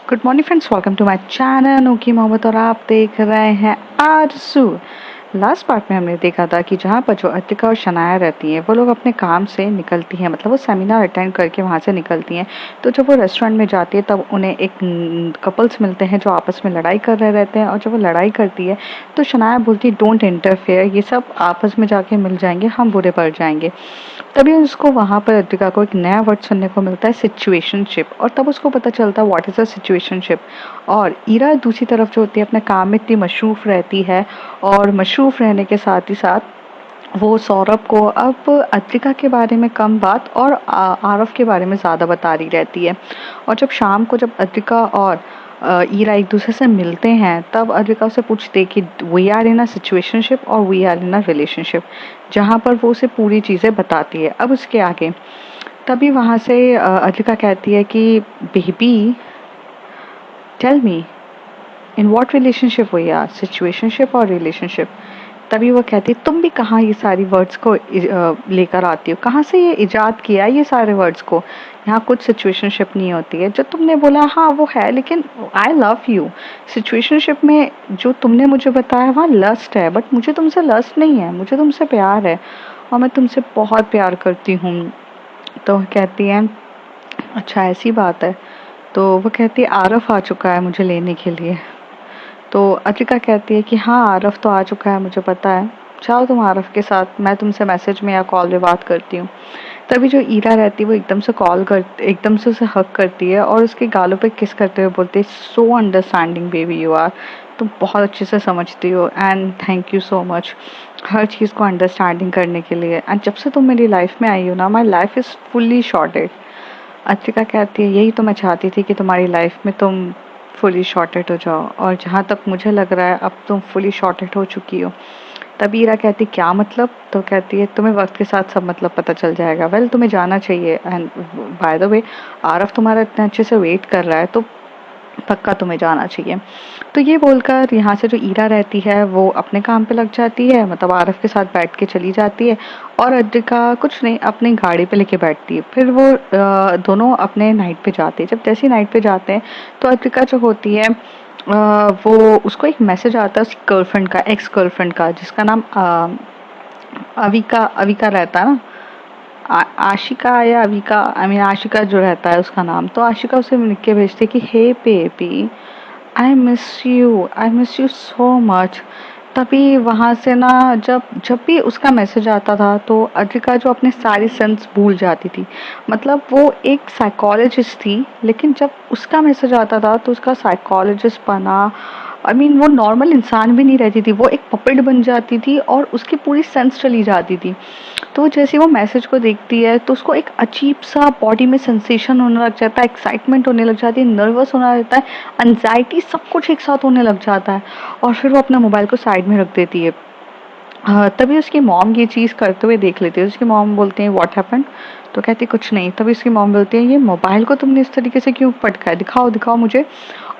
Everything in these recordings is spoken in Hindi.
Good morning friends, welcome to my channel Nooki Mohammad और आप देख रहे हैं आरज़ू। लास्ट पार्ट में हमने देखा था कि जहाँ पर जो अतिका और शनाया रहती हैं वो लोग अपने काम से निकलती हैं, मतलब वो सेमिनार अटेंड करके वहाँ से निकलती हैं। तो जब वो रेस्टोरेंट में जाती है तब उन्हें एक कपल्स मिलते हैं जो आपस में लड़ाई कर रहे रहते हैं, और जब वो लड़ाई करती है तो शनाया बोलती है डोंट इंटरफेयर, ये सब आपस में जाके मिल जाएंगे, हम बुरे पड़ जाएंगे। तभी उसको वहाँ पर अद्विका को एक नया वर्ड सुनने को मिलता है, सिचुएशनशिप, और तब उसको पता चलता है व्हाट इज़ अ सिचुएशनशिप। और ईरा दूसरी तरफ जो होती है अपने काम में इतनी मशरूफ़ रहती है, और मशरूफ़ रहने के साथ ही साथ वो सौरभ को अब अद्विका के बारे में कम बात और आरव के बारे में ज़्यादा बता रही रहती है। और जब शाम को जब अद्विका और ईरा एक दूसरे से मिलते हैं तब अद्विका उसे पूछती है कि we are in a situationship और we are in a relationship, जहाँ पर वो उसे पूरी चीज़ें बताती है। अब उसके आगे तभी वहाँ से अद्विका कहती है कि baby tell me in what relationship we are, situationship और रिलेशनशिप। तभी वो कहती है तुम भी कहाँ ये सारी वर्ड्स को लेकर आती हो, कहाँ से ये इजाद किया ये सारे वर्ड्स को। यहाँ कुछ सिचुएशनशिप नहीं होती है, जो तुमने बोला हाँ वो है, लेकिन आई लव यू। सिचुएशनशिप में जो तुमने मुझे बताया वहाँ लस्ट है, बट मुझे तुमसे लस्ट नहीं है, मुझे तुमसे प्यार है और मैं तुमसे बहुत प्यार करती हूँ। तो वो कहती है अच्छा ऐसी बात है। तो वो कहती है आरफ आ चुका है मुझे लेने के लिए। तो अतिका कहती है कि हाँ आरफ तो आ चुका है, मुझे पता है, जाओ तुम आरफ के साथ, मैं तुमसे मैसेज में या कॉल पे बात करती हूँ। तभी जो ईरा रहती है वो एकदम से उसे हक करती है और उसके गालों पे किस करते हुए बोलती है so understanding baby you are, तुम बहुत अच्छे से समझती हो and thank you so much हर चीज़ को अंडरस्टैंडिंग करने के लिए। एंड जब से तुम मेरी लाइफ में आई हो ना, my life is fully shorted. Atika कहती है यही तो मैं चाहती थी कि तुम्हारी लाइफ में तुम फुली शॉर्टेड हो जाओ, और जहाँ तक मुझे लग रहा है अब तुम फुली शॉर्टेड हो चुकी हो। तभी ईरा कहती क्या मतलब। तो कहती है तुम्हें वक्त के साथ सब मतलब पता चल जाएगा, वेल तुम्हें जाना चाहिए, एंड बाय द वे आरफ तुम्हारा इतने अच्छे से वेट कर रहा है तो पक्का तुम्हें जाना चाहिए। तो ये बोलकर यहाँ से जो ईरा रहती है वो अपने काम पे लग जाती है, मतलब आरफ के साथ बैठ के चली जाती है। और अद्रिका कुछ नहीं अपनी गाड़ी पे लेके बैठती है। फिर वो दोनों अपने नाइट पे जाते हैं। जब जैसे नाइट पे जाते हैं तो अद्रिका जो होती है वो उसको एक मैसेज आता है उसकी गर्लफ्रेंड का, एक्स गर्लफ्रेंड का, जिसका नाम अविका अविका रहता है ना। आशिका या अविका, आई मीन आशिका जो रहता है उसका नाम। तो आशिका उसे लिख के भेजती है कि hey baby I miss you so much. तभी वहाँ से ना जब जब भी उसका मैसेज आता था तो अद्रिका जो अपने सारे सेंस भूल जाती थी। मतलब वो एक साइकोलॉजिस्ट थी, लेकिन जब उसका मैसेज आता था तो उसका साइकोलॉजिस्ट बना, आई मीन वो नॉर्मल इंसान भी नहीं रहती थी, वो एक पपेट बन जाती थी और उसकी पूरी सेंस चली जाती थी। तो जैसे वो मैसेज को देखती है तो उसको एक अजीब सा बॉडी में सेंसेशन होने लग जाता है, एक्साइटमेंट होने लग जाती है, नर्वस होने लगता है, एनजाइटी, सब कुछ एक साथ होने लग जाता है। और फिर वो अपना मोबाइल को साइड में रख देती है। तभी उसकी मॉम ये चीज़ करते हुए देख लेती है। उसकी मॉम बोलते हैं व्हाट हैपेंड। तो कहती कुछ नहीं। तभी उसकी मॉम बोलती है ये मोबाइल को तुमने इस तरीके से क्यों पटका है, दिखाओ दिखाओ मुझे।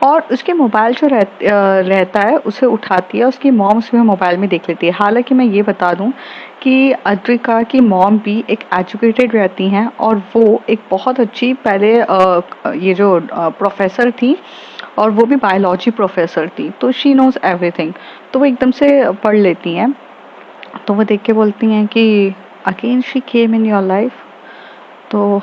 और उसके मोबाइल जो रहता है उसे उठाती है, उसकी मॉम उसमें मोबाइल में देख लेती है। हालांकि मैं ये बता दूं कि अद्रिका की मॉम भी एक एजुकेटेड रहती हैं, और वो एक बहुत अच्छी पहले ये जो प्रोफेसर थी, और वो भी बायोलॉजी प्रोफेसर थी, तो शी नोज एवरीथिंग। तो वो एकदम से पढ़ लेती हैं। तो वो देख के बोलती हैं कि again she came in your life. तो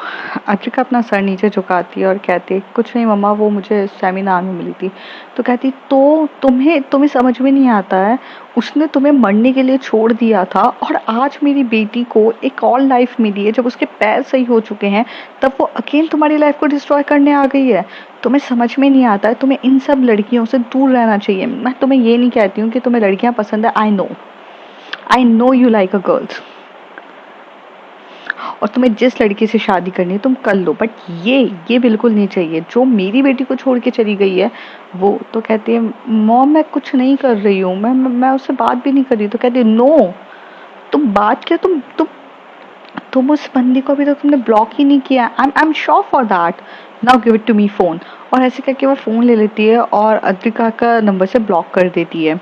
अद्रिका अपना सर नीचे झुकाती है और कहती है कुछ नहीं मम्मा, वो मुझे सेमिनार में मिली थी। तो कहती तो तुम्हें तुम्हें समझ में नहीं आता है, उसने तुम्हें मरने के लिए छोड़ दिया था और आज मेरी बेटी को एक और लाइफ मिली है, जब उसके पैर सही हो चुके हैं तब वो अकेले तुम्हारी लाइफ को डिस्ट्रॉय करने आ गई है। तुम्हें समझ में नहीं आता है, तुम्हें इन सब लड़कियों से दूर रहना चाहिए। मैं तुम्हें ये नहीं कहती हूँ कि तुम्हें लड़कियां पसंद है, I know you like a girls, और तुम्हें जिस लड़की से शादी करनी है तुम कर लो, बट ये बिल्कुल नहीं चाहिए जो मेरी बेटी को छोड़ के चली गई है वो। तो कहती है मॉम मैं कुछ नहीं कर रही हूँ, मैं उससे बात भी नहीं कर रही। तो कहती है नो, तुम बात क्या, तुम उस बंदी को अभी तक तुमने ब्लॉक ही नहीं किया। I am sure for that, now give it to me phone. और ऐसे करके वो फोन ले लेती है और अद्रिका का नंबर से ब्लॉक कर देती है।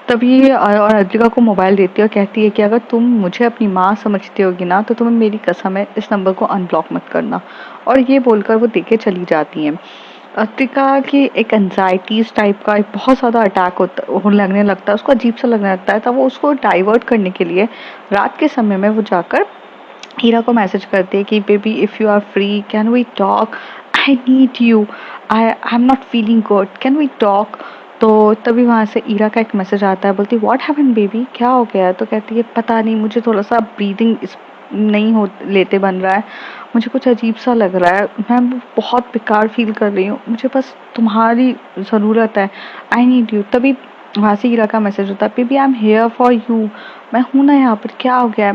तभी और अद्रिका को मोबाइल देती है और कहती है कि अगर तुम मुझे अपनी माँ समझती होगी ना तो तुम्हें मेरी कसम है इस नंबर को अनब्लॉक मत करना। और ये बोलकर वो देके चली जाती हैं। अतिका की एक एंजाइटीज टाइप का एक बहुत ज़्यादा अटैक लगने लगता है, उसको अजीब सा लगने लगता है। तब वो उसको डाइवर्ट करने के लिए रात के समय में वो जाकर हीरा को मैसेज करती है कि baby if you are free can we talk, I need you, I am not feeling good, can we talk. तो तभी वहाँ से ईरा का एक मैसेज आता है, बोलती व्हाट हैपेंड बेबी, क्या हो गया है? तो कहती है पता नहीं, मुझे थोड़ा सा ब्रीदिंग नहीं हो लेते बन रहा है, मुझे कुछ अजीब सा लग रहा है, मैं बहुत बेकार फील कर रही हूँ, मुझे बस तुम्हारी ज़रूरत है, आई नीड यू। तभी वहाँ से ईरा का मैसेज होता है, baby I am here for you, मैं हूँ ना यहाँ पर, क्या हो गया है?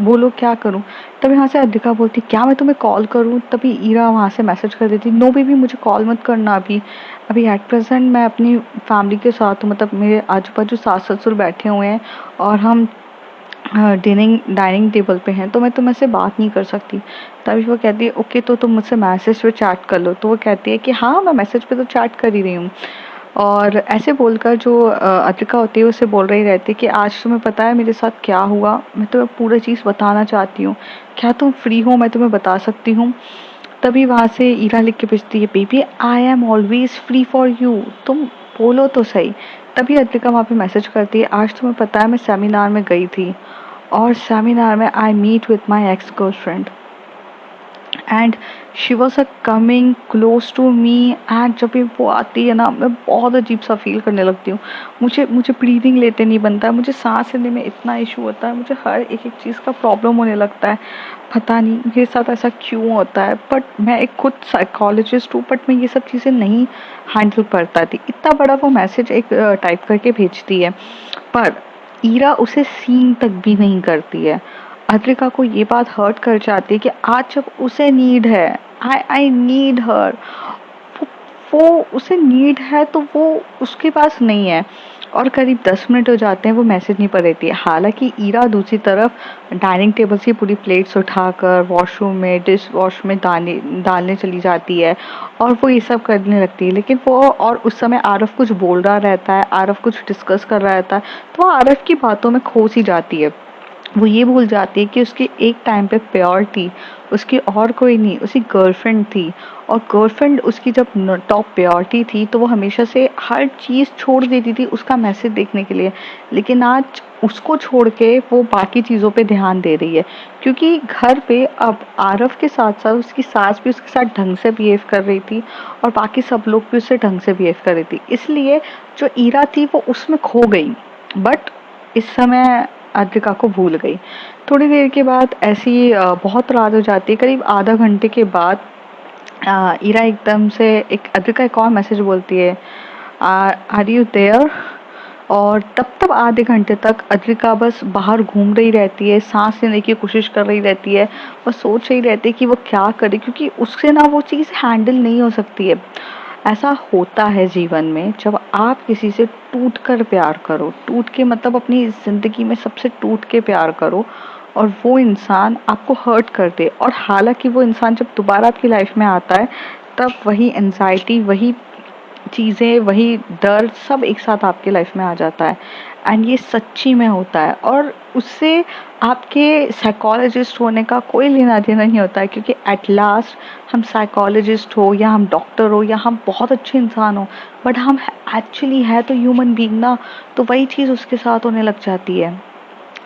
बोलो क्या करूँ? तभी वहाँ से अद्रिका बोलती क्या मैं तुम्हें कॉल करूँ? तभी ईरा वहाँ से मैसेज कर देती, नो बेबी मुझे कॉल मत करना अभी, अभी एट प्रेजेंट मैं अपनी फैमिली के साथ हूँ, मतलब मेरे आजू बाजू सास ससुर बैठे हुए हैं और हम डाइनिंग टेबल पे हैं, तो मैं तुमसे बात नहीं कर सकती। तभी वो कहती है ओके तो तुम मुझसे मैसेज पे चैट कर लो। तो वो कहती है कि हाँ मैं मैसेज पे तो चैट कर ही रही हूँ। और ऐसे बोलकर जो अद्रिका होती है उसे बोल रही रहती है कि आज तुम्हें पता है मेरे साथ क्या हुआ, मैं तुम्हें पूरी चीज़ बताना चाहती हूँ, क्या तुम फ्री हो, मैं तुम्हें बता सकती हूँ। तभी वहाँ से ईरा लिख के भेजती है, baby I am always free for you, तुम बोलो तो सही। तभी अद्रिका वहाँ पे मैसेज करती है, आज तुम्हें पता है मैं सेमिनार में गई थी और सेमिनार में I meet with my ex girlfriend and she was a coming close to me. And जब भी वो आती है ना मैं बहुत अजीब सा फील करने लगती हूँ, मुझे मुझे ब्रीदिंग लेते नहीं बनता है, मुझे सांस लेने में इतना इशू होता है, मुझे हर एक एक चीज़ का प्रॉब्लम होने लगता है, पता नहीं मेरे साथ ऐसा क्यों होता है। बट मैं एक खुद साइकोलॉजिस्ट हूँ, बट मैं ये सब चीज़ें नहीं हैंडल कर पाती। इतना बड़ा वो मैसेज एक टाइप करके भेजती है, पर ईरा उसे सीन तक भी नहीं करती है। अद्रिका को ये बात हर्ट कर जाती है कि आज जब उसे नीड है, आई नीड हर, वो, वो उसे नीड है तो वो उसके पास नहीं है। और करीब 10 मिनट हो जाते हैं वो मैसेज नहीं पढ़ रही है। हालांकि ईरा दूसरी तरफ डाइनिंग टेबल से पूरी प्लेट्स उठाकर वॉशरूम में डिश वॉश में डालने चली जाती है और वो ये सब करने लगती है। लेकिन वो और उस समय आरव कुछ बोल रहा रहता है, आरव कुछ डिस्कस कर रहा रहता है, तो वो आरव की बातों में खो सी जाती है। वो ये भूल जाती है कि उसकी एक टाइम पे प्योर थी, उसकी और कोई नहीं, उसकी गर्लफ्रेंड थी। और गर्लफ्रेंड उसकी जब टॉप प्रायोरिटी थी तो वो हमेशा से हर चीज़ छोड़ देती थी उसका मैसेज देखने के लिए। लेकिन आज उसको छोड़ के वो बाकी चीज़ों पे ध्यान दे रही है, क्योंकि घर पे अब आरव के साथ साथ उसकी सास भी उसके साथ ढंग से बिहेव कर रही थी और बाकी सब लोग भी उससे ढंग से बिहेव कर रही थी। इसलिए जो ईरा थी वो उसमें खो गई। बट इस समय अद्रिका को भूल गई। थोड़ी देर के बाद ऐसी बहुत रात हो जाती है, करीब आधा घंटे के बाद ईरा एकदम से एक अद्रिका एक और मैसेज बोलती है, आर यू देयर। और तब तब आधे घंटे तक अद्रिका बस बाहर घूम रही रहती है, सांस लेने की कोशिश कर रही रहती है, बस सोच रही रहती है कि वो क्या करे, क्योंकि उससे ना वो चीज़ हैंडल नहीं हो सकती है। ऐसा होता है जीवन में जब आप किसी से टूट कर प्यार करो, टूट के मतलब अपनी ज़िंदगी में सबसे टूट के प्यार करो और वो इंसान आपको हर्ट कर दे, और हालांकि वो इंसान जब दोबारा आपकी लाइफ में आता है तब वही एनजाइटी, वही चीज़ें, वही दर्द सब एक साथ आपके लाइफ में आ जाता है। एंड ये सच्ची में होता है और उससे आपके साइकोलॉजिस्ट होने का कोई लेना देना नहीं होता है, क्योंकि एट लास्ट हम साइकोलॉजिस्ट हो या हम डॉक्टर हो या हम बहुत अच्छे इंसान हो, बट हम एक्चुअली है तो ह्यूमन बीइंग ना, तो वही चीज़ उसके साथ होने लग जाती है।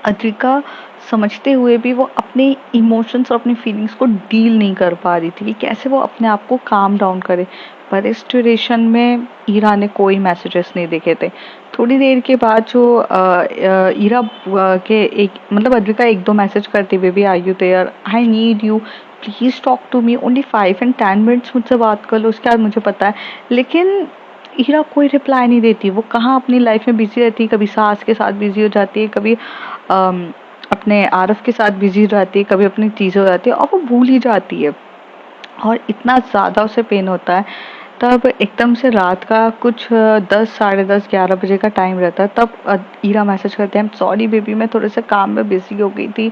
अद्रिका समझते हुए भी वो अपने इमोशंस और अपनी फीलिंग्स को डील नहीं कर पा रही थी कि कैसे वो अपने आप को काम डाउन करे। पर इस ड्यूरेशन में ईरा ने कोई मैसेजेस नहीं देखे थे। थोड़ी देर के बाद जो ईरा के एक मतलब अद्रिका एक दो मैसेज करती, baby are you there, I need you, please talk to me, only 5 and 10 minutes मुझसे बात कर लो, उसके बाद मुझे पता है। लेकिन हीरा कोई रिप्लाई नहीं देती, वो कहाँ अपनी लाइफ में बिजी रहती है, कभी सास के साथ बिजी हो जाती है, कभी अपने आरफ के साथ बिजी रहती है, कभी अपनी चीज़ें हो जाती है और वो भूल ही जाती है। और इतना ज़्यादा उसे पेन होता है। तब एकदम से रात का कुछ 10 10:30 11 बजे का टाइम रहता है, तब ईरा मैसेज करते हैं, सॉरी बेबी मैं थोड़े से काम में बिजी हो गई थी।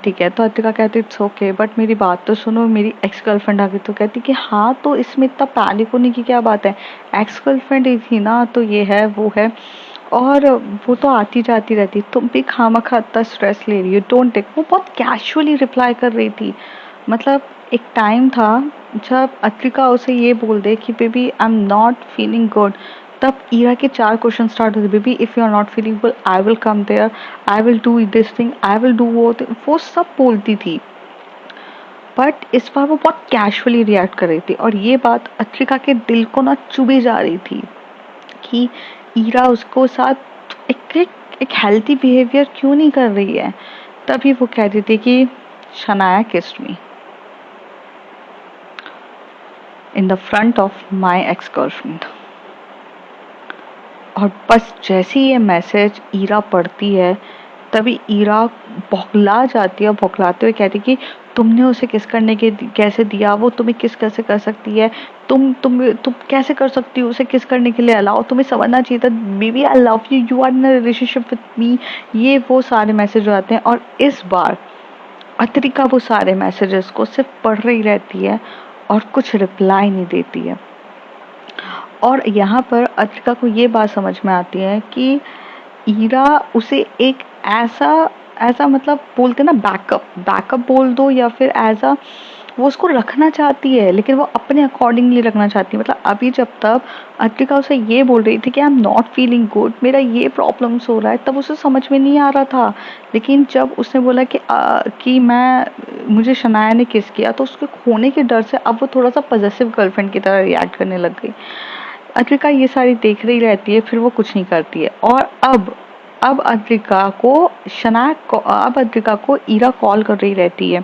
ठीक है, तो अतिका कहती इट्स ओके, बट मेरी बात तो सुनो, मेरी एक्स गर्लफ्रेंड आ गई। तो कहती कि हाँ तो इसमें इतना पैनिक होने की क्या बात है, एक्स गर्लफ्रेंड ही थी ना, तो ये है वो है, और वो तो आती जाती रहती, तुम भी खामखा इतना स्ट्रेस ले रही हो, डोंट टेक। वो बहुत कैजुअली रिप्लाई कर रही थी, मतलब एक टाइम था जब अत्रिका उसे ये बोल दे कि baby I am not feeling good, तब ईरा के 4 क्वेश्चन स्टार्ट होते, baby if you are not feeling good I will come there, I will do this thing, I will do वो सब बोलती थी। बट इस बार वो बहुत कैजुअली रिएक्ट कर रही थी और ये बात अत्रिका के दिल को ना चुभी जा रही थी कि ईरा उसको साथ एक हेल्थी बिहेवियर क्यों नहीं कर रही है। तभी वो कहती थी कि Shanaya kissed me in the front of my ex girlfriend. और बस जैसे ही ये मैसेज ईरा पढ़ती है तभी ईरा बौखला जाती है और बौखलाते हुए कहती कि तुमने उसे किस करने के कैसे दिया, वो तुम्हें किस कैसे कर सकती है, तुम कैसे कर सकती हो उसे किस करने के लिए अलाउ, तुम्हें समझना चाहिए था baby I love you, you are in a relationship with me. ये वो सारे मैसेज आते हैं और इस बार अत्रिका वो सारे मैसेजेस को सिर्फ पढ़ रही रहती है और कुछ रिप्लाई नहीं देती है। और यहाँ पर अत्रिका को ये बात समझ में आती है कि ईरा उसे एक ऐसा ऐसा मतलब बोलते ना बैकअप बोल दो या फिर ऐसा वो उसको रखना चाहती है, लेकिन वो अपने अकॉर्डिंगली रखना चाहती है। मतलब अभी जब तक अत्रिका उसे ये बोल रही थी कि आई एम नॉट फीलिंग गुड, मेरा ये प्रॉब्लम्स हो रहा है, तब उसे समझ में नहीं आ रहा था। लेकिन जब उसने बोला कि मुझे शनाया ने किस किया, तो उसके खोने के डर से अब वो थोड़ा सा पॉजेसिव गर्लफ्रेंड की तरह रिएक्ट करने लग गई। अत्रिका ये सारी देख रही रहती है, फिर वो कुछ नहीं करती है। और अब अद्रिका को ईरा कॉल कर रही रहती है,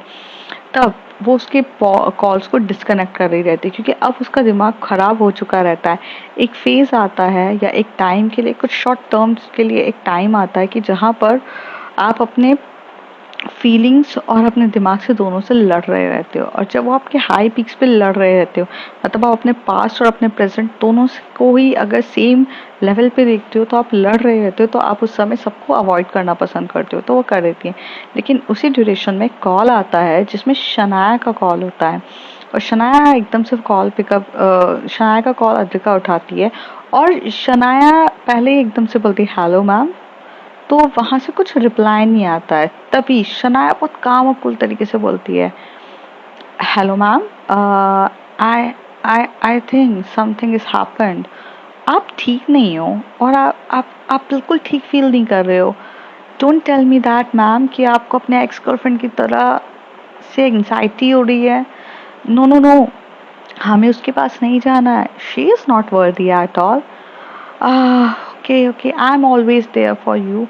तब वो उसके कॉल्स को डिस्कनेक्ट कर रही रहती है क्योंकि अब उसका दिमाग खराब हो चुका रहता है। एक फेज आता है या एक टाइम के लिए, कुछ शॉर्ट टर्म्स के लिए एक टाइम आता है कि जहाँ पर आप अपने फीलिंग्स और अपने दिमाग से दोनों से लड़ रहे रहते हो। और जब वो आपके हाई पीक्स पे लड़ रहे रहते हो, मतलब आप अपने पास्ट और अपने प्रेजेंट दोनों को ही अगर सेम लेवल पे देखते हो तो आप लड़ रहे रहते हो, तो आप उस समय सबको अवॉइड करना पसंद करते हो, तो वो कर देती है। लेकिन उसी ड्यूरेशन में कॉल आता है जिसमें शनाया का कॉल होता है और शनाया एकदम से शनाया का कॉल अद्रिका उठाती है और शनाया पहले एकदम से बोलती है हेलो मैम, तो वहां से कुछ रिप्लाई नहीं आता है। तभी शनाया बहुत काम और कूल तरीके से बोलती है hello ma'am, I I think something is happened. आप ठीक नहीं हो और आप बिल्कुल ठीक फील नहीं कर रहे हो। Don't tell me that ma'am कि आपको अपने एक्स गर्लफ्रेंड की तरह से एंग्जाइटी हो रही है। नो नो नो, हमें उसके पास नहीं जाना है। She is not worthy at all. Okay okay, I am always there for you.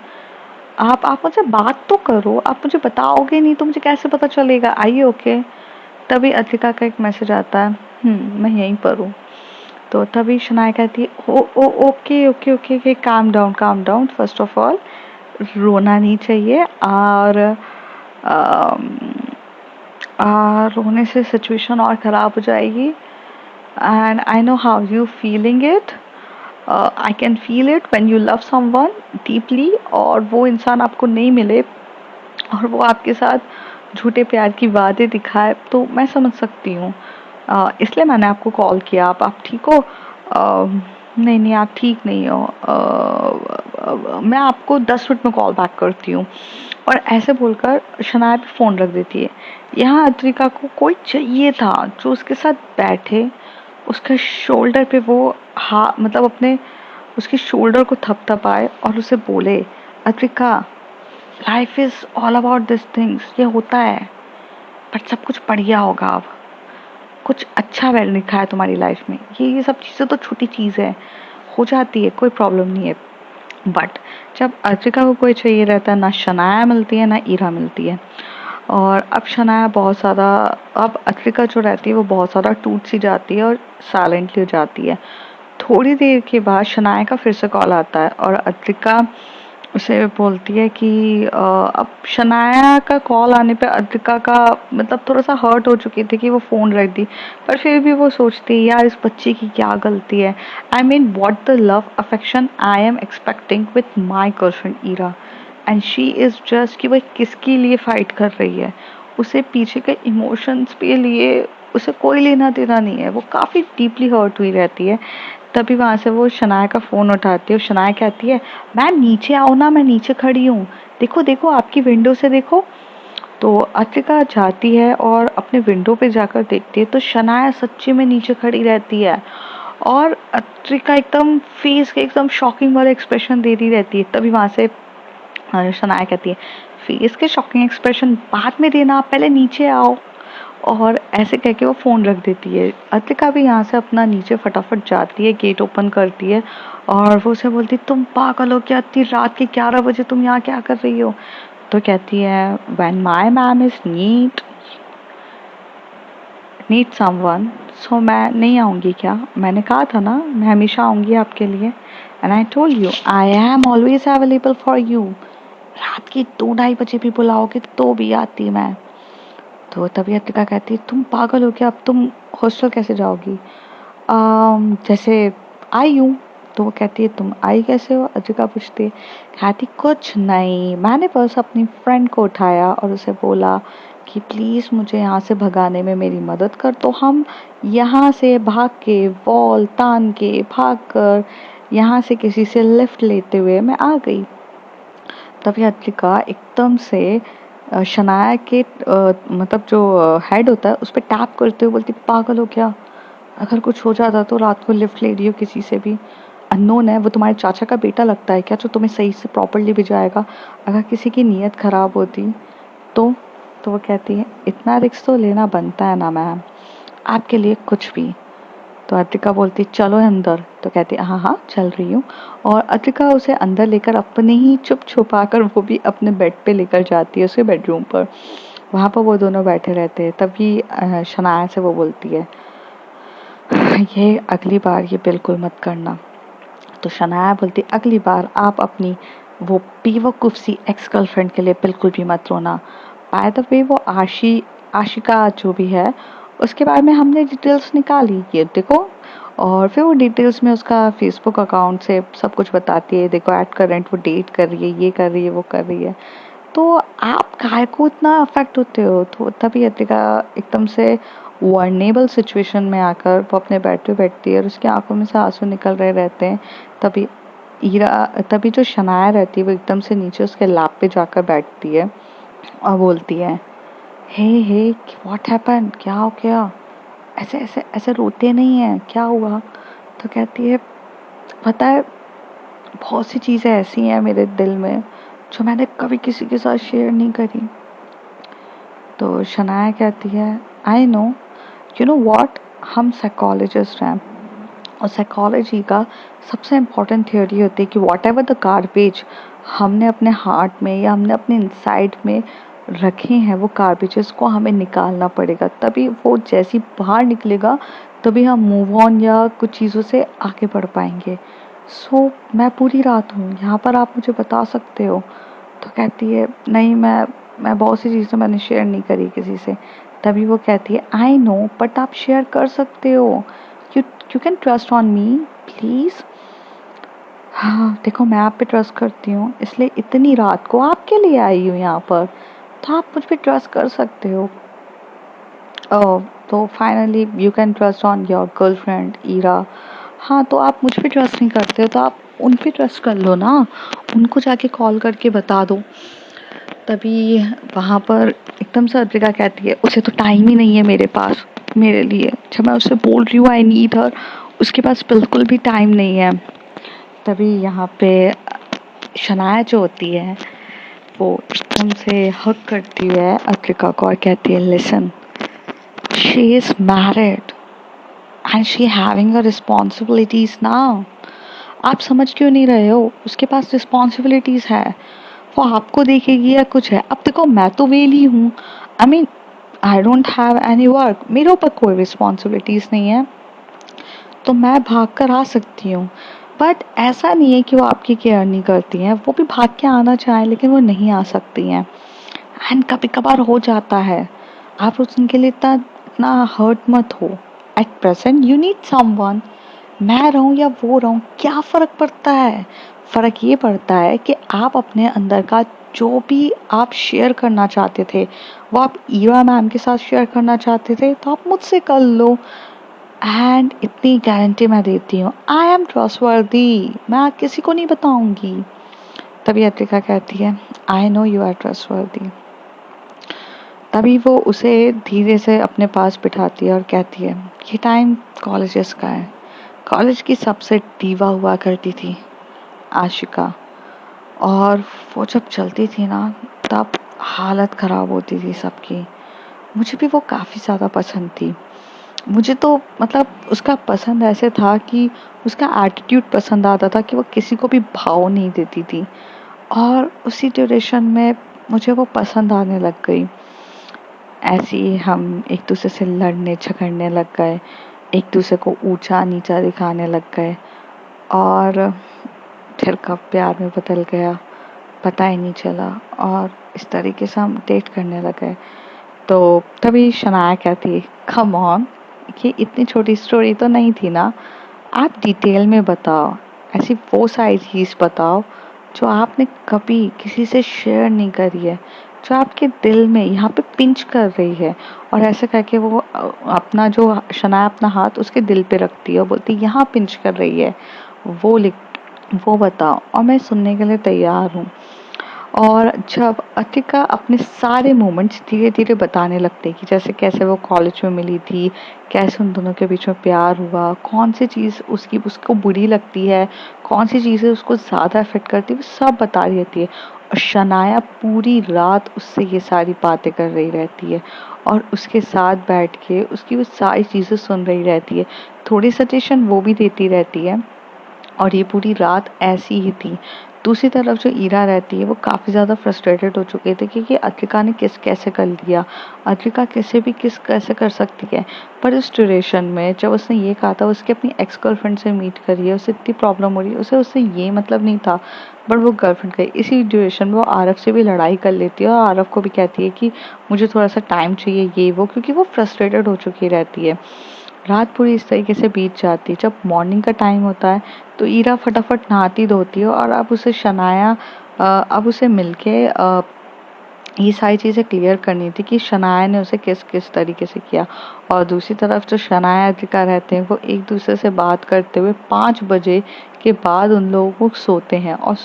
आप मुझे बात तो करो, आप मुझे बताओगे नहीं तो मुझे कैसे पता चलेगा, आइए ओके। तभी अद्रिका का एक मैसेज आता है, मैं यहीं पर हूँ। तो तभी शनाया कहती है oh oh okay okay okay okay, calm down, first of all रोना नहीं चाहिए और रोने से सिचुएशन और ख़राब हो जाएगी। And I know how you feeling it, I can feel it when you love someone deeply और वो इंसान आपको नहीं मिले और वो आपके साथ झूठे प्यार की वादे दिखाए, तो मैं समझ सकती हूँ। इसलिए मैंने आपको कॉल किया। आप ठीक हो? नहीं नहीं, आप ठीक नहीं हो। मैं आपको 10 मिनट में कॉल बैक करती हूँ। और ऐसे बोलकर शनाया पे फ़ोन रख देती है। यहाँ अद्रिका को कोई चाहिए था जो उसके साथ बैठे, उसके शोल्डर पे वो मतलब अपने उसके शोल्डर को थपथपाए और उसे बोले Adrika, life is all about this things, ये होता है पर सब कुछ बढ़िया होगा। अब कुछ अच्छा वेल लिखा है तुम्हारी लाइफ में, ये सब चीज़ें तो छोटी चीज़ है, हो जाती है, कोई प्रॉब्लम नहीं है। बट जब अद्रिका को कोई चाहिए रहता है, ना शनाया मिलती है ना ईरा मिलती है। और अब शनाया बहुत ज़्यादा, अब अद्रिका जो रहती है वो बहुत ज़्यादा टूट सी जाती है और साइलेंटली हो जाती है। थोड़ी देर के बाद शनाया का फिर से कॉल आता है और अद्रिका उसे बोलती है कि अब शनाया का कॉल आने पे अद्रिका का मतलब थोड़ा सा हर्ट हो चुकी थी कि वो फ़ोन रख दी, पर फिर भी वो सोचती है यार इस बच्चे की क्या गलती है। I mean what the love affection I am expecting with my girlfriend Ira and she is just कि वह किसके लिए फ़ाइट कर रही है, उसे पीछे के इमोशंस पे लिए उसे कोई लेना देना नहीं है। वो काफ़ी डीपली हर्ट हुई रहती है। तभी वहाँ से वो शनाया का फ़ोन उठाती है और शनाया कहती है मैम नीचे आओ ना, मैं नीचे खड़ी हूँ, देखो देखो आपकी विंडो से देखो। तो अत्रिका जाती है और अपने विंडो पे जाकर देखती है तो शनाया सच्ची में नीचे खड़ी रहती है और अत्रिका एकदम फेस के एकदम शॉकिंग वाला एक्सप्रेशन दे रही रहती है। तभी वहां से शनाया कहती है, फेस के शॉकिंग एक्सप्रेशन बाद में देना, आप पहले नीचे आओ। और ऐसे कह के वो फोन रख देती है। अत्रिका भी यहाँ से अपना नीचे फटाफट जाती है, गेट ओपन करती है और वो उसे बोलती है, तुम पागल हो क्या, इतनी रात के 11 बजे तुम यहाँ क्या कर रही हो? तो कहती है, when my ma'am is need someone, so मैं नहीं आऊँगी क्या? मैंने कहा था ना मैं हमेशा आऊँगी आपके लिए। and I told you I am always available for you। रात के 2-2:30 बजे भी बुलाओगे तो भी आती मैं। तो तभी अतिका कहती है, तुम पागल हो क्या, अब तुम हॉस्टल कैसे जाओगी? जैसे आई हूँ। तो वो कहती है, तुम आई कैसे हो? अतिका पूछती है। कहती, कुछ नहीं, मैंने बस अपनी फ्रेंड को उठाया और उसे बोला कि प्लीज़ मुझे यहाँ से भगाने में मेरी मदद कर। तो हम यहाँ से भाग के, वॉल तान के भाग कर यहाँ से किसी से लिफ्ट लेते हुए मैं आ गई। तभी अत्रिका एकदम से शनाया के मतलब जो हेड होता है उस पर टैप करते हुए बोलती, पागल हो क्या, अगर कुछ हो जाता तो रात को लिफ्ट ले रही हो किसी से भी, अननोन है, वो तुम्हारे चाचा का बेटा लगता है क्या जो तुम्हें सही से प्रॉपरली भिजाएगा? अगर किसी की नीयत खराब होती तो वो कहती है, इतना रिस्क तो लेना बनता है ना मैम, आपके लिए कुछ भी। तो अतिका बोलती, चलो अंदर। तो कहती, हाँ हाँ चल रही हूँ। और अतिका उसे अंदर लेकर अपने ही चुप छुपा कर वो भी अपने बेड पे लेकर जाती है, उसके बेडरूम पर। वहाँ पर वो दोनों बैठे रहते हैं। तभी शनाया से वो बोलती है, ये अगली बार ये बिल्कुल मत करना। तो शनाया बोलती, अगली बार आप अपनी वो बेवकूफ सी एक्स गर्लफ्रेंड के लिए बिल्कुल भी मत रोना। बाय द वे वो आशिका जो भी है उसके बारे में हमने डिटेल्स निकाली, ये देखो। और फिर वो डिटेल्स में उसका फेसबुक अकाउंट से सब कुछ बताती है, देखो एट करेंट वो डेट कर रही है, ये कर रही है, वो कर रही है। तो आप काहे को इतना अफेक्ट होते हो? तो तभी अतिका एकदम से वर्नेबल सिचुएशन में आकर वो अपने बेड पे बैठती है और उसकी आंखों में से आंसू निकल रहे रहते हैं। तभी तभी जो शनाया रहती है वो एकदम से नीचे उसके लैप पे जाकर बैठती है और बोलती है, हे हे व्हाट हैपन, क्या हो गया? ऐसे ऐसे ऐसे रोते नहीं है, क्या हुआ? तो कहती है, पता है बहुत सी चीज़ें ऐसी हैं मेरे दिल में जो मैंने कभी किसी के साथ शेयर नहीं करी। तो शनाया कहती है, I know, you know what, हम साइकोलॉजिस्ट हैं और साइकोलॉजी का सबसे इम्पोर्टेंट थियोरी होती है कि वॉट एवर द गार्बेज हमने अपने हार्ट में या हमने अपने इनसाइड में रखे हैं वो गार्बेजेस को हमें निकालना पड़ेगा, तभी वो जैसी बाहर निकलेगा तभी हम मूव ऑन या कुछ चीज़ों से आगे बढ़ पाएंगे। सो मैं पूरी रात हूँ यहाँ पर, आप मुझे बता सकते हो? तो कहती है, नहीं मैं बहुत सी चीज़ें मैंने शेयर नहीं करी किसी से। तभी वो कहती है, आई नो बट आप शेयर कर सकते हो, you you can trust on me please. हाँ देखो मैं आप पे ट्रस्ट करती हूँ, इसलिए इतनी रात को आपके लिए आई हूँ यहाँ पर, तो आप मुझ पे ट्रस्ट कर सकते हो। तो finally you can trust on your girlfriend Ira. हाँ तो आप मुझ पे ट्रस्ट नहीं करते हो तो आप उन पे ट्रस्ट कर लो ना, उनको जाके कॉल करके बता दो। तभी वहाँ पर एकदम से अद्रिका कहती है, उसे तो टाइम ही नहीं है मेरे पास मेरे लिए, जब मैं उससे बोल रही हूँ आई नीड हर, उसके पास बिल्कुल भी टाइम नहीं है। तभी यहाँ पे शनाया जो होती है वो एकदम से हक करती है अद्रिका को और कहती है, listen, she is married and she having a responsibilities now. आप समझ क्यों नहीं रहे हो? उसके पास रिस्पॉन्सिबिलिटीज है, वो आपको देखेगी या कुछ है। अब देखो मैं तो वेली हूँ, I mean I don't have any work, मेरे ऊपर कोई रिस्पॉन्सिबिलिटीज नहीं है, तो मैं भाग कर आ सकती हूँ। बट ऐसा नहीं है कि वो आपकी केयर नहीं करती हैं, वो भी भाग के आना चाहें लेकिन वो नहीं आ सकती हैं। एंड कभी कभार हो जाता है, आप उनके लिए इतना इतना हर्ट मत हो। At present you need someone, मैं रहूं या वो रहूं क्या फर्क पड़ता है? फर्क ये पड़ता है कि आप अपने अंदर का जो भी आप शेयर करना चाहते थे वो आप ईरा मैम के साथ शेयर करना चाहते थे तो आप मुझसे कर लो। एंड इतनी गारंटी मैं देती हूँ, आई एम ट्रस्टवर्दी, मैं किसी को नहीं बताऊंगी। तभी अतिका कहती है, I know you are trustworthy. तभी वो उसे धीरे से अपने पास बिठाती है और कहती है, ये टाइम कॉलेजेस का है। कॉलेज की सबसे दीवा हुआ करती थी आशिका, और वो जब चलती थी ना तब हालत ख़राब होती थी सबकी। मुझे भी वो काफ़ी ज़्यादा पसंद थी। मुझे तो मतलब उसका पसंद ऐसे था कि उसका एटीट्यूड पसंद आता था कि वो किसी को भी भाव नहीं देती थी, और उसी ड्यूरेशन में मुझे वो पसंद आने लग गई। ऐसे ही हम एक दूसरे से लड़ने झगड़ने लग गए, एक दूसरे को ऊंचा नीचा दिखाने लग गए, और फिर कब प्यार में बदल गया पता ही नहीं चला, और इस तरीके से हम डेट करने लगे। तो तभी शनाया कहती, कम ऑन, ये इतनी छोटी स्टोरी तो नहीं थी ना, आप डिटेल में बताओ, ऐसी वो सारी चीज़ बताओ जो आपने कभी किसी से शेयर नहीं करी है, जो आपके दिल में यहाँ पे पिंच कर रही है। और ऐसे करके वो अपना जो शनाया अपना हाथ उसके दिल पे रखती है और बोलती है यहाँ पिंच कर रही है, वो लिख, वो बताओ, और मैं सुनने के लिए तैयार हूँ। और जब अतिका अपने सारे मोमेंट्स धीरे धीरे बताने लगते कि जैसे कैसे वो कॉलेज में मिली थी, कैसे उन दोनों के बीच में प्यार हुआ, कौन सी चीज़ उसकी उसको बुरी लगती है, कौन सी चीज़ें उसको ज़्यादा अफेक्ट करती है, वो सब बता रही रहती है। और शनाया पूरी रात उससे ये सारी बातें कर रही रहती है और उसके साथ बैठ के उसकी वो सारी चीज़ें सुन रही रहती है, थोड़ी सजेशन वो भी देती रहती है। और ये पूरी रात ऐसी ही थी। दूसरी तरफ जो ईरा रहती है वो काफ़ी ज़्यादा फ्रस्ट्रेटेड हो चुके थे कि अद्रिका ने किस कैसे कर लिया, अद्रिका कैसे भी किस कैसे कर सकती है। पर इस ड्यूरेशन में जब उसने ये कहा था उसके अपनी एक्स गर्लफ्रेंड से मीट करी है, उसे इतनी प्रॉब्लम हो रही है, उसे उससे ये मतलब नहीं था, बट वो गर्लफ्रेंड गई। इसी ड्यूरेशन में वो आरव से भी लड़ाई कर लेती है और आरव को भी कहती है कि मुझे थोड़ा सा टाइम चाहिए ये वो, क्योंकि वो फ्रस्ट्रेटेड हो चुकी रहती है। रात पूरी इस तरीके से बीत जाती। जब मॉर्निंग का टाइम होता है तो ईरा फटाफट नहाती धोती है और अब उसे शनाया अब उसे मिलके ये सारी चीज़ें क्लियर करनी थी कि शनाया ने उसे किस किस तरीके से किया। और दूसरी तरफ जो शनाया अधिका रहते हैं वो एक दूसरे से बात करते हुए 5 बजे के बाद उन लोगों को सोते हैं, और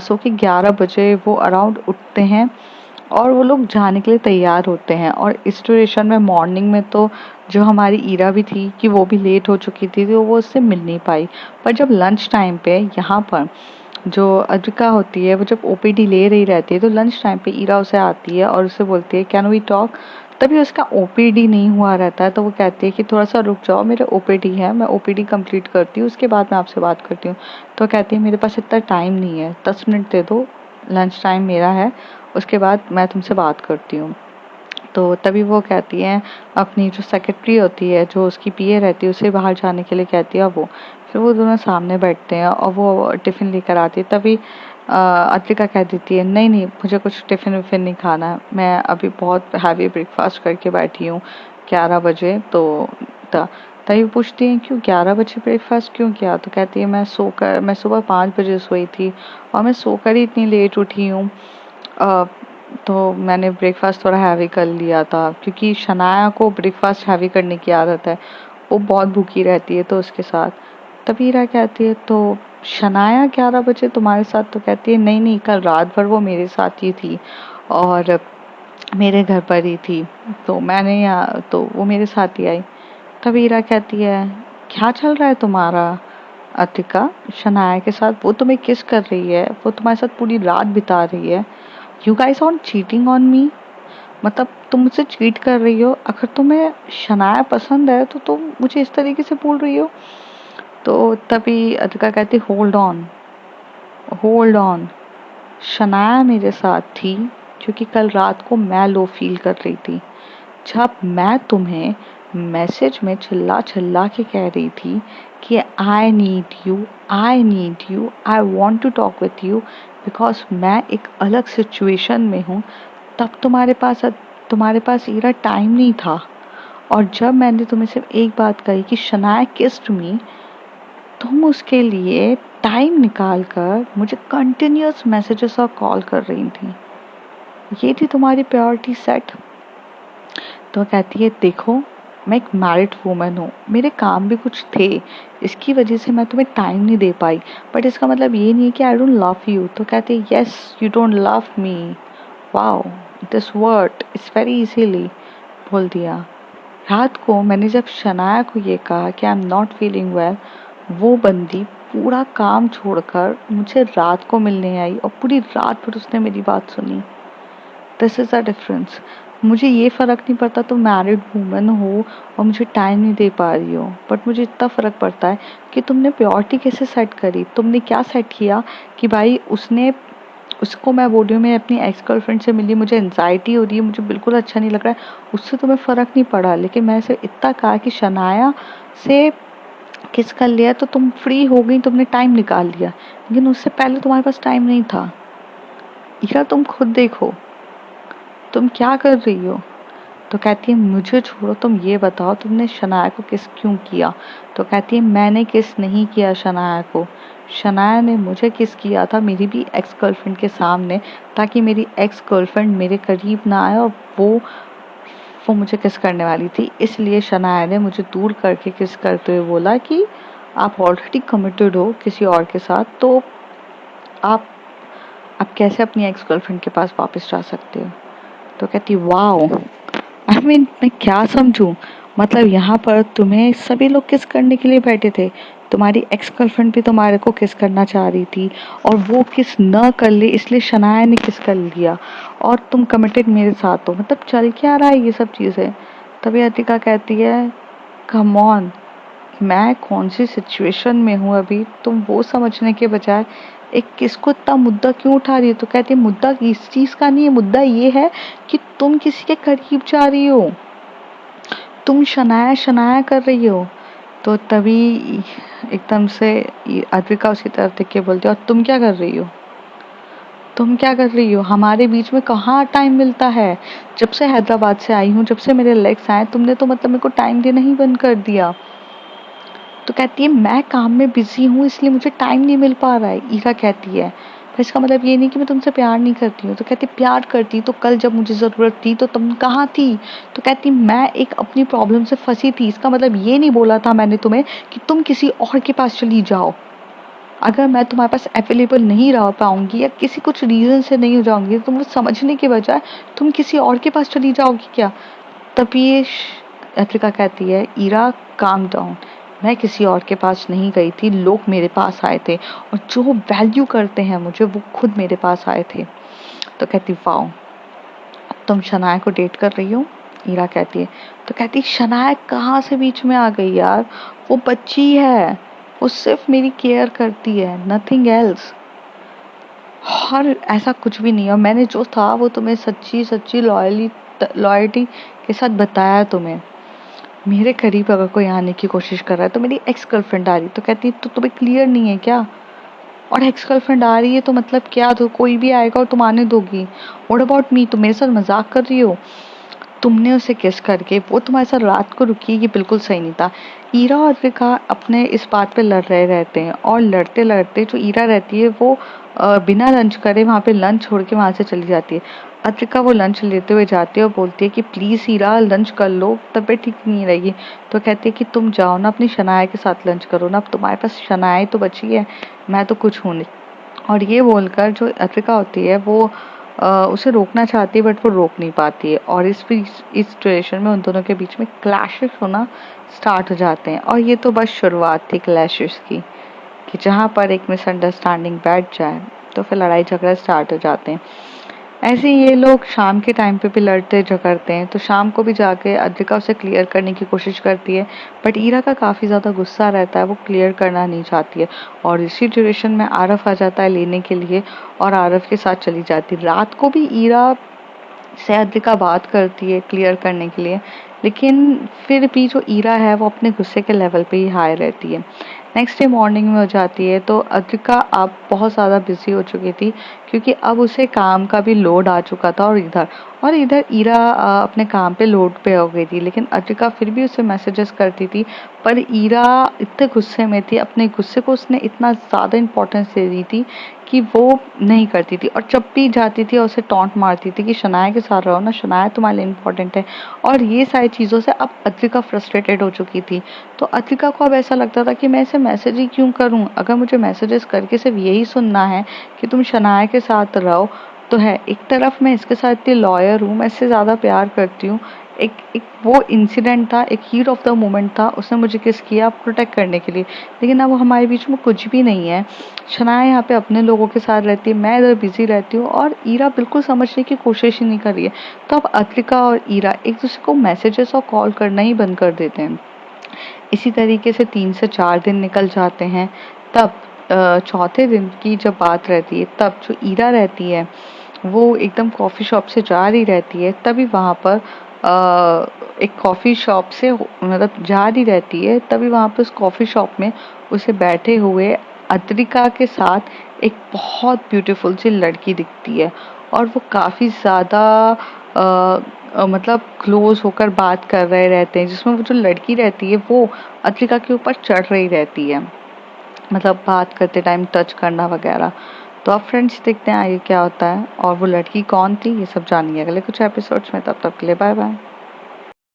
सो के 11 बजे वो अराउंड उठते हैं और वो लोग जाने के लिए तैयार होते हैं। और इस ड्यूरेशन में मॉर्निंग में तो जो हमारी ईरा भी थी कि वो भी लेट हो चुकी थी तो वो उससे मिल नहीं पाई। पर जब लंच टाइम पे यहाँ पर जो अद्विका होती है वो जब ओपीडी ले रही रहती है तो लंच टाइम पे ईरा उसे आती है और उसे बोलती है कैन वी टॉक। तभी उसका ओपीडी नहीं हुआ रहता है तो वो कहती है कि थोड़ा सा रुक जाओ, मेरे ओपीडी है, मैं ओपीडी कंप्लीट करती हूँ उसके बाद मैं आपसे बात करती हूँ। तो कहती है मेरे पास इतना टाइम नहीं है, 10 मिनट दे दो, लंच टाइम मेरा है, उसके बाद मैं तुमसे बात करती हूँ। तो तभी वो कहती है अपनी जो सेक्रेटरी होती है जो उसकी पीए रहती है उसे बाहर जाने के लिए कहती है वो। फिर वो दोनों सामने बैठते हैं और वो टिफ़िन लेकर आती है। तभी अद्विका कह देती है नहीं नहीं मुझे कुछ टिफ़िन विफ़िन नहीं खाना है, मैं अभी बहुत हैवी ब्रेकफास्ट करके बैठी हूँ 11 बजे। तो तभी पूछती है क्यों 11 बजे ब्रेकफास्ट क्यों किया। तो कहती है मैं सुबह 5 बजे सोई थी और मैं सोकर ही इतनी लेट उठी हूँ, तो मैंने ब्रेकफास्ट थोड़ा हैवी कर लिया था क्योंकि शनाया को ब्रेकफास्ट हैवी करने की आदत है, वो बहुत भूखी रहती है तो उसके साथ। तभी हीरा कहती है तो शनाया 11 बजे तुम्हारे साथ। तो कहती है नहीं नहीं कल रात भर वो मेरे साथ ही थी और मेरे घर पर ही थी, तो मैंने यहाँ तो वो मेरे साथ ही आई। तभी हीरा कहती है क्या चल रहा है तुम्हारा अतिका शनाया के साथ, वो तुम्हें किस कर रही है, वो तुम्हारे साथ पूरी रात बिता रही है, you guys on cheating on me, मतलब तुम मुझसे चीट कर रही हो, अगर तुम्हें शनाया पसंद है तो तुम मुझे इस तरीके से बोल रही हो। तो तभी अतिका कहती होल्ड ऑन, शनाया मेरे साथ थी क्योंकि कल रात को मैं लो फील कर रही थी, जब मैं तुम्हें मैसेज में चिल्ला चिल्ला के कह रही थी कि I need you, I want to talk with you because मैं एक अलग सिचुएशन में हूँ, तब तुम्हारे पास ईरा टाइम नहीं था। और जब मैंने तुम्हें सिर्फ एक बात कही कि शनाया किस्ड मी, तुम उसके लिए टाइम निकाल कर मुझे कंटिन्यूअस मैसेजेस और कॉल कर रही थी, ये थी तुम्हारी प्रायोरिटी सेट। तो कहती है देखो मैं एक मैरिड वूमन हूँ, मेरे काम भी कुछ थे, इसकी वजह से मैं तुम्हें टाइम नहीं दे पाई, बट इसका मतलब ये नहीं है कि आई डोंट लव यू। तो कहती है yes you don't love me, wow, this word is very easily बोल दिया। रात को मैंने जब शनाया को ये कहा कि आई एम नॉट फीलिंग वेल, वो बंदी पूरा काम छोड़कर मुझे रात को मिलने आई और पूरी रात भर उसने मेरी बात सुनी। This is a difference. मुझे ये फर्क नहीं पड़ता तुम मैरिड वूमेन हो और मुझे टाइम नहीं दे पा रही हो, बट मुझे इतना फर्क पड़ता है कि तुमने प्रायोरिटी कैसे सेट करी, तुमने क्या सेट किया कि भाई उसको मैं बोल रही हूँ मैं अपनी एक्स गर्लफ्रेंड से मिली, मुझे एंजाइटी हो रही है, मुझे बिल्कुल अच्छा नहीं लग रहा है, उससे तुम्हें फर्क नहीं पड़ा। लेकिन मैं सिर्फ इतना कहा कि शनाया से किस कर लिया तो तुम फ्री हो गई, तुमने टाइम निकाल लिया, लेकिन उससे पहले तुम्हारे पास टाइम नहीं था। या तुम खुद देखो तुम क्या कर रही हो। तो कहती है मुझे छोड़ो, तुम ये बताओ तुमने शनाया को किस क्यों किया। तो कहती है मैंने किस नहीं किया शनाया को, शनाया ने मुझे किस किया था मेरी भी एक्स गर्लफ्रेंड के सामने, ताकि मेरी एक्स गर्लफ्रेंड मेरे करीब ना आए और वो मुझे किस करने वाली थी। इसलिए शनाया ने मुझे दूर करके किस करते हुए बोला कि आप ऑलरेडी कमिटेड हो किसी और के साथ, तो आप आप कैसे अपनी एक्स गर्लफ्रेंड के पास वापस जा सकते हो। तो कहती वाओ, आई मीन मैं क्या समझूं, मतलब यहाँ पर तुम्हें सभी लोग किस करने के लिए बैठे थे, तुम्हारी एक्स गर्लफ्रेंड भी तुम्हारे को किस करना चाह रही थी और वो किस न कर ले इसलिए शनाया ने किस कर लिया और तुम कमिटेड मेरे साथ हो, मतलब चल क्या रहा है ये सब चीज़ें। तभी अतिका कहती है कम ऑन, मैं कौन सी सिचुएशन में हूँ अभी, तुम वो समझने के बजाय एक किसको इतना मुद्दा क्यों उठा रही हो। तो कहती है मुद्दा इस चीज का नहीं है, मुद्दा ये है कि तुम किसी के करीब जा रही हो, तुम शनाया शनाया कर रही हो। तो तभी एकदम से अद्विका उसकी तरफ देख के बोलती है और तुम क्या कर रही हो, तुम क्या कर रही हो, हमारे बीच में कहाँ टाइम मिलता है। जब से हैदराबाद से आई हूँ, जब से मेरे लेग्स आए, तुमने तो मतलब मेरे को टाइम देना ही बंद कर दिया। तो कहती है मैं काम में बिजी हूँ इसलिए मुझे टाइम नहीं मिल पा रहा है। ईरा कहती है पर इसका मतलब ये नहीं कि मैं तुमसे प्यार नहीं करती हूँ। तो कहती प्यार करती तो कल जब मुझे जरूरत थी तो तुम कहाँ थी। तो कहती मैं एक अपनी प्रॉब्लम से फंसी थी, इसका मतलब ये नहीं बोला था मैंने तुम्हें कि तुम किसी और के पास चली जाओ। अगर मैं तुम्हारे पास अवेलेबल नहीं रह पाऊंगी या किसी कुछ रीजन से नहीं हो जाऊंगी तो वो समझने के बजाय तुम किसी और के पास चली जाओगी क्या। तभी ये अत्रिका कहती है ईरा काम डाउन, मैं किसी और के पास नहीं गई थी, लोग मेरे पास आए थे और जो वैल्यू करते हैं मुझे वो खुद मेरे पास आए थे। तो कहती वाओ, तुम शनाया को डेट कर रही हो। ईरा कहती है, तो कहती शनाया कहाँ से बीच में आ गई यार, वो बच्ची है, वो सिर्फ मेरी केयर करती है, नथिंग एल्स। और ऐसा कुछ भी नहीं है, मैंने जो था वो तुम्हें सच्ची सच्ची लॉयल्टी के साथ बताया तुम्हें। मेरे करीब अगर कोई आने की कोशिश कर रहा है तो मेरी एक्स गर्लफ्रेंड आ रही, तो कहती तो तुम्हें क्लियर नहीं है क्या, और एक्स गर्लफ्रेंड आ रही है तो मतलब क्या, तो कोई भी आएगा और तुम आने दोगी। व्हाट अबाउट मी, तुम मेरे साथ मजाक कर रही हो। तुमने उसे किस करके वो तुम्हारे साथ रात को रुकी, ये बिल्कुल सही नहीं था। ईरा और रिका अपने इस बात पे लड़ रहे रहते हैं और लड़ते लड़ते जो ईरा रहती है वो बिना लंच करे वहां पे लंच छोड़ के वहां से चली जाती है। अद्रिका वो लंच लेते हुए जाती है और बोलती है कि प्लीज ईरा लंच कर लो, तबीयत ठीक नहीं रहेगी। तो कहती है कि तुम जाओ ना अपनी शनाया के साथ लंच करो ना, अब तुम्हारे पास शनाया तो बची है, मैं तो कुछ हूँ नहीं। और ये बोलकर जो अद्रिका होती है वो उसे रोकना चाहती है बट वो रोक नहीं पाती है और इस सिचुएशन में उन दोनों के बीच में क्लैशेस होना स्टार्ट हो जाते हैं। और ये तो बस शुरुआत थी क्लैशेस की, कि जहाँ पर एक मिसअंडरस्टैंडिंग बैठ जाए तो फिर लड़ाई झगड़ा स्टार्ट हो जाते हैं। ऐसे ही ये लोग शाम के टाइम पे भी लड़ते झगड़ते हैं, तो शाम को भी जाके अद्रिका उसे क्लियर करने की कोशिश करती है बट ईरा का काफ़ी ज़्यादा गुस्सा रहता है, वो क्लियर करना नहीं चाहती है। और इसी ड्यूरेशन में आरफ आ जाता है लेने के लिए और आरफ के साथ चली जाती है। रात को भी ईरा से अद्रिका बात करती है क्लियर करने के लिए, लेकिन फिर भी जो ईरा है वो अपने गुस्से के लेवल पे ही हाई रहती है। नेक्स्ट डे मॉर्निंग में हो जाती है तो अद्रिका अब बहुत ज़्यादा बिजी हो चुकी थी क्योंकि अब उसे काम का भी लोड आ चुका था और इधर ईरा अपने काम पे लोड पे हो गई थी। लेकिन अद्रिका फिर भी उसे मैसेजेस करती थी पर ईरा इतने गुस्से में थी, अपने गुस्से को उसने इतना ज़्यादा इम्पोर्टेंस दे दी थी कि वो नहीं करती थी और जब भी जाती थी उसे टॉन्ट मारती थी कि शनाया के साथ रहो ना, शनाया तुम्हारे लिए इम्पोर्टेंट है। और ये सारी चीज़ों से अब अद्रिका फ्रस्ट्रेटेड हो चुकी थी। तो अद्रिका को अब ऐसा लगता था कि मैं इसे मैसेज ही क्यों करूं, अगर मुझे मैसेजेस करके सिर्फ यही सुनना है कि तुम शनाया के साथ रहो, तो है, एक तरफ मैं इसके साथ इतनी लॉयर हूँ, मैं इससे ज़्यादा प्यार करती हूँ। एक एक वो इंसिडेंट था, एक हीट ऑफ द मोमेंट था, उसने मुझे किस किया प्रोटेक्ट करने के लिए, लेकिन अब हमारे बीच में कुछ भी नहीं है। शनाया यहाँ पे अपने लोगों के साथ रहती है, मैं इधर बिजी रहती हूँ, और ईरा बिल्कुल समझने की कोशिश ही नहीं कर रही है। तो अब अद्रिका और ईरा एक दूसरे को मैसेजेस और कॉल करना ही बंद कर देते हैं। इसी तरीके से 3 से 4 दिन निकल जाते हैं। तब चौथे दिन की जब बात रहती है, तब जो ईरा रहती है वो एकदम कॉफ़ी शॉप से जा रही रहती है, तभी वहाँ पर एक कॉफ़ी शॉप से मतलब जा रही रहती है, तभी वहाँ पे उस कॉफ़ी शॉप में उसे बैठे हुए अद्रिका के साथ एक बहुत ब्यूटीफुल सी लड़की दिखती है, और वो काफ़ी ज़्यादा मतलब क्लोज होकर बात कर रहे रहते हैं, जिसमें वो जो लड़की रहती है वो अद्रिका के ऊपर चढ़ रही रहती है, मतलब बात करते टाइम टच करना वगैरह। तो अब फ्रेंड्स देखते हैं आगे क्या होता है, और वो लड़की कौन थी ये सब जानिए अगले कुछ एपिसोड्स में। तब तक के लिए बाय बाय।